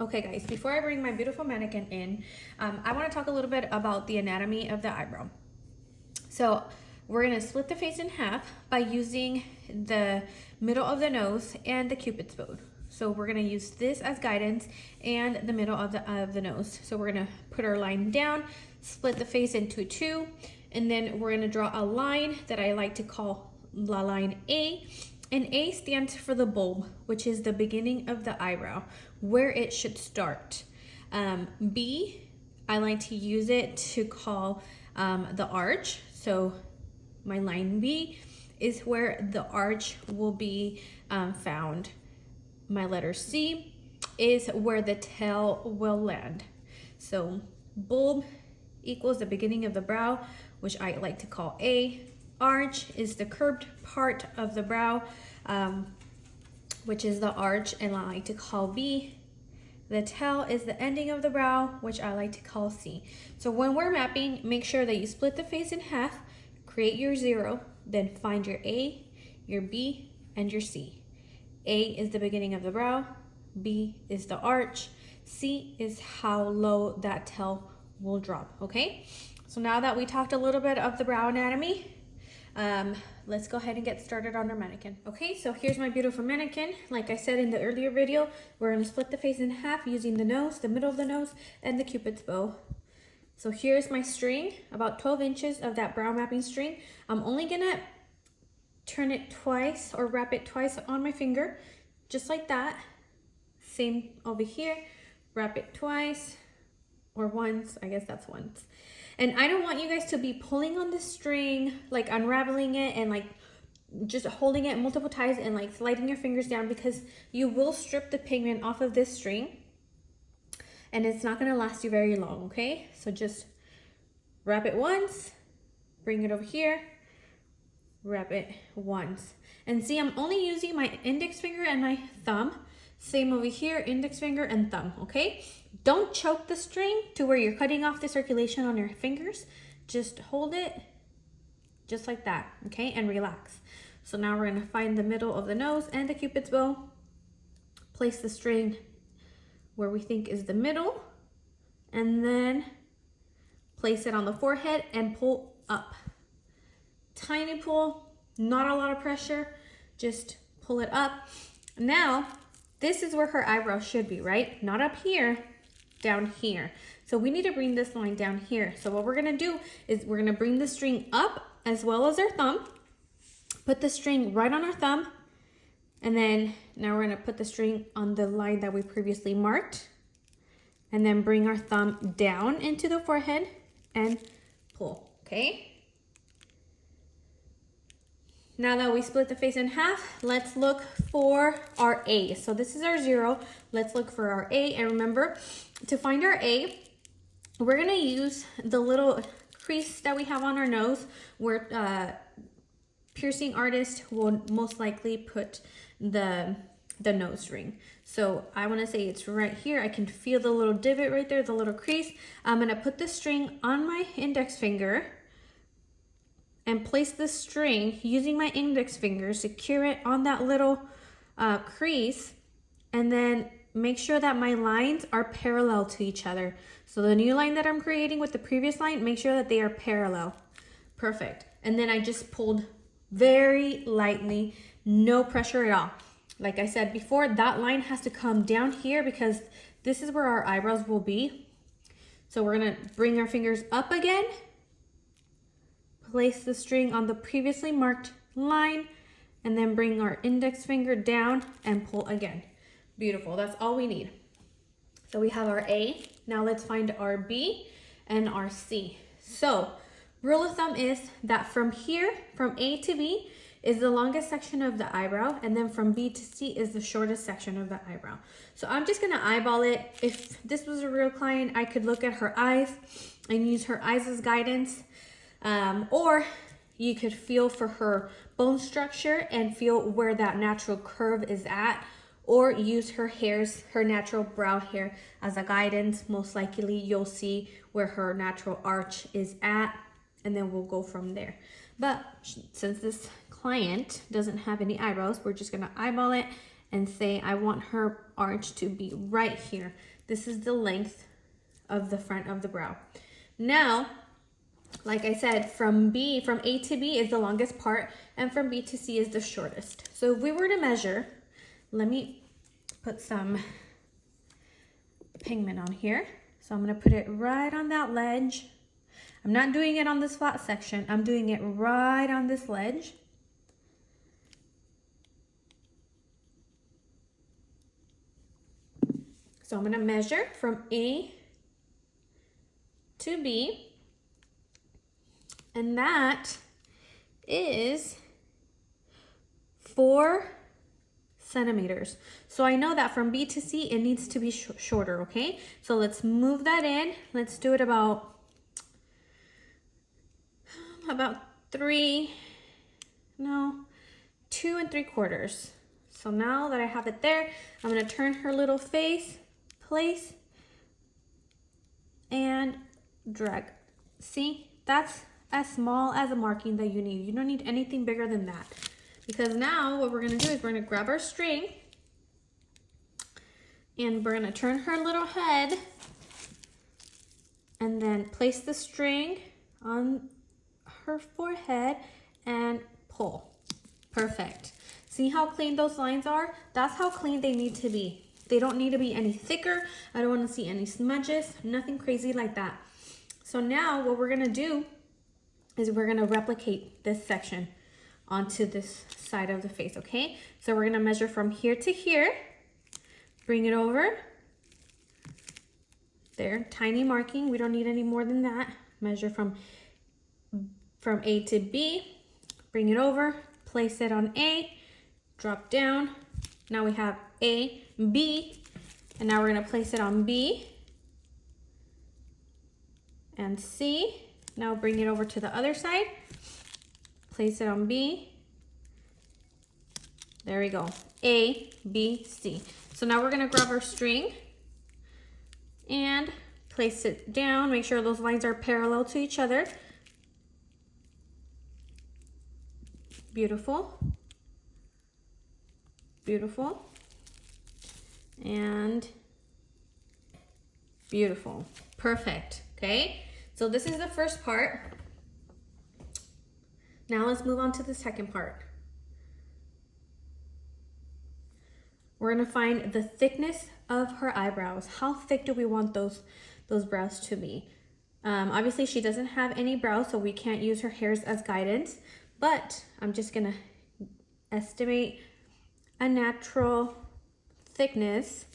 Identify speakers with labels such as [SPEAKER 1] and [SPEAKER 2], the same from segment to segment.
[SPEAKER 1] Okay guys, before I bring my beautiful mannequin in, I want to talk a little bit about the anatomy of the eyebrow. So we're going to split the face in half by using the middle of the nose and the cupid's bow. So we're going to use this as guidance and the middle of the nose. So we're going to put our line down, split the face into two, and then we're going to draw a line that I like to call the line A. And A stands for the bulb, which is the beginning of the eyebrow, where it should start. B, I like to use it to call the arch. So my line B is where the arch will be found. My letter C is where the tail will land. So bulb equals the beginning of the brow, which I like to call A. Arch is the curved part of the brow, which is the arch, and I like to call B. The tail is the ending of the brow, which I like to call C. So when we're mapping, make sure that you split the face in half, create your 0, then find your A, your B, and your C. A is the beginning of the brow, B is the arch, C is how low that tail will drop, okay? So now that we talked a little bit of the brow anatomy, let's go ahead and get started on our mannequin. Okay, so here's my beautiful mannequin. Like I said in the earlier video, we're going to split the face in half using the nose, the middle of the nose, and the cupid's bow. So here's my string, about 12 inches of that brow mapping string. I'm only going to turn it twice or wrap it twice on my finger, just like that. Same over here, wrap it twice or once, I guess that's once. And I don't want you guys to be pulling on the string, like unraveling it and like just holding it multiple times and like sliding your fingers down, because you will strip the pigment off of this string and it's not gonna last you very long, okay? So just wrap it once, bring it over here, wrap it once. And see, I'm only using my index finger and my thumb. Same over here, index finger and thumb, okay? Don't choke the string to where you're cutting off the circulation on your fingers. Just hold it just like that, okay? And relax. So now we're gonna find the middle of the nose and the cupid's bow. Place the string where we think is the middle, and then place it on the forehead and pull up. Tiny pull, not a lot of pressure, just pull it up. Now, this is where her eyebrow should be, right? Not up here, down here. So we need to bring this line down here. So what we're gonna do is we're gonna bring the string up as well as our thumb, put the string right on our thumb, and then now we're gonna put the string on the line that we previously marked, and then bring our thumb down into the forehead and pull, okay? Now that we split the face in half, let's look for our A. So this is our 0. Let's look for our A. And remember, to find our A, we're gonna use the little crease that we have on our nose where piercing artist will most likely put the nose ring. So I wanna say it's right here. I can feel the little divot right there, the little crease. I'm gonna put the string on my index finger and place the string using my index finger, secure it on that little crease, and then make sure that my lines are parallel to each other. So the new line that I'm creating with the previous line, make sure that they are parallel. Perfect. And then I just pulled very lightly, no pressure at all. Like I said before, that line has to come down here because this is where our eyebrows will be. So we're gonna bring our fingers up again, place the string on the previously marked line, and then bring our index finger down and pull again. Beautiful, that's all we need. So we have our A. Now let's find our B and our C. So rule of thumb is that from here, from A to B is the longest section of the eyebrow, and then from B to C is the shortest section of the eyebrow. So I'm just gonna eyeball it. If this was a real client, I could look at her eyes and use her eyes as guidance. Or you could feel for her bone structure and feel where that natural curve is at, or use her hairs, her natural brow hair as a guidance. Most likely you'll see where her natural arch is at, and then we'll go from there. But since this client doesn't have any eyebrows, we're just gonna eyeball it and say I want her arch to be right here. This is the length of the front of the brow. Now, like I said, from A to B is the longest part, and from B to C is the shortest. So if we were to measure, let me put some pigment on here. So I'm gonna put it right on that ledge. I'm not doing it on this flat section. I'm doing it right on this ledge. So I'm gonna measure from A to B, and that is 4 centimeters. So I know that from B to C, it needs to be shorter, okay? So let's move that in. Let's do it about 2 3/4. So now that I have it there, I'm gonna turn her little face, place, and drag. See, that's as small as a marking that you need. You don't need anything bigger than that. Because now what we're gonna do is we're gonna grab our string and we're gonna turn her little head and then place the string on her forehead and pull. Perfect. See how clean those lines are? That's how clean they need to be. They don't need to be any thicker. I don't want to see any smudges, nothing crazy like that. So now what we're gonna do is we're gonna replicate this section onto this side of the face, okay? So we're gonna measure from here to here, bring it over. There, tiny marking, we don't need any more than that. Measure from A to B, bring it over, place it on A, drop down. Now we have A, B, and now we're gonna place it on B and C. Now bring it over to the other side, place it on B. There we go, A, B, C. So now we're gonna grab our string and place it down. Make sure those lines are parallel to each other. Beautiful, beautiful, and beautiful. Perfect, okay? So this is the first part. Now let's move on to the second part. We're gonna find the thickness of her eyebrows. How thick do we want those brows to be? Obviously she doesn't have any brows, so we can't use her hairs as guidance, but I'm just gonna estimate a natural thickness.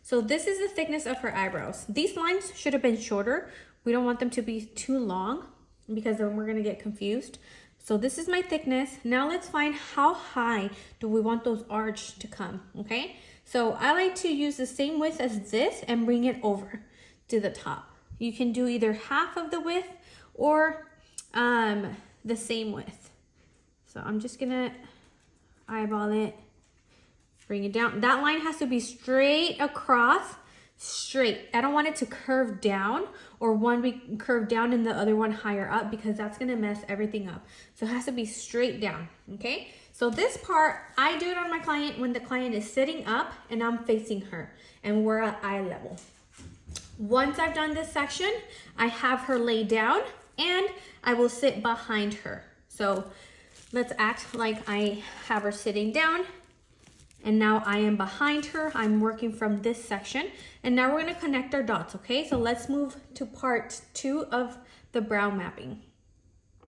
[SPEAKER 1] So this is the thickness of her eyebrows. These lines should have been shorter. We don't want them to be too long because then we're gonna get confused. So this is my thickness. Now let's find how high do we want those arches to come, okay? So I like to use the same width as this and bring it over to the top. You can do either half of the width or the same width. So I'm just gonna eyeball it, bring it down. That line has to be straight across, straight. I don't want it to curve down or one be curved down and the other one higher up because that's gonna mess everything up. So it has to be straight down, okay? So this part, I do it on my client when the client is sitting up and I'm facing her and we're at eye level. Once I've done this section, I have her lay down and I will sit behind her. So let's act like I have her sitting down and now I am behind her. I'm working from this section and now we're gonna connect our dots, okay? So let's move to part 2 of the brow mapping.